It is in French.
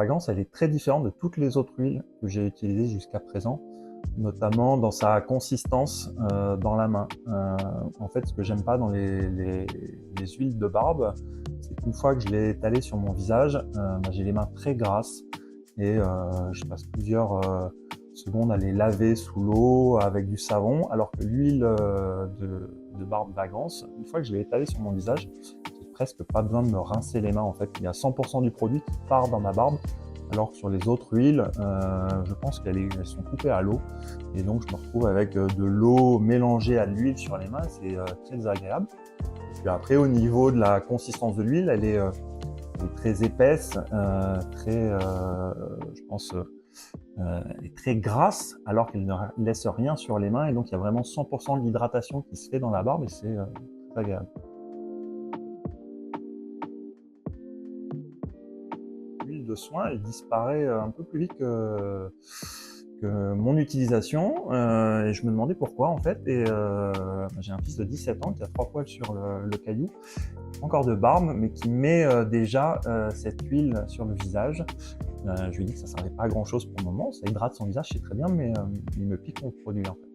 Vagance, elle est très différente de toutes les autres huiles que j'ai utilisées jusqu'à présent, notamment dans sa consistance dans la main. En fait, ce que j'aime pas dans les huiles de barbe, c'est qu'une fois que je l'ai étalée sur mon visage, j'ai les mains très grasses et je passe plusieurs secondes à les laver sous l'eau avec du savon, alors que l'huile de barbe Vagance, une fois que je l'ai étalée sur mon visage, j'ai presque pas besoin de me rincer les mains. En fait, il y a 100% du produit qui part dans ma barbe, alors que sur les autres huiles, je pense qu'elles sont coupées à l'eau, et donc je me retrouve avec de l'eau mélangée à l'huile sur les mains. C'est très désagréable. Puis après, au niveau de la consistance de l'huile, elle est très épaisse, je pense, est très grasse, alors qu'elle ne laisse rien sur les mains, et donc il y a vraiment 100% de l'hydratation qui se fait dans la barbe, et c'est très agréable. L'huile de soin, elle disparaît un peu plus vite que mon utilisation, et je me demandais pourquoi en fait. Et j'ai un fils de 17 ans qui a 3 poils sur le caillou, encore de barbe, mais qui met déjà cette huile sur le visage. Je lui ai dit que ça servait pas à grand chose pour le moment, ça hydrate son visage, c'est très bien, mais il me pique mon produit en fait.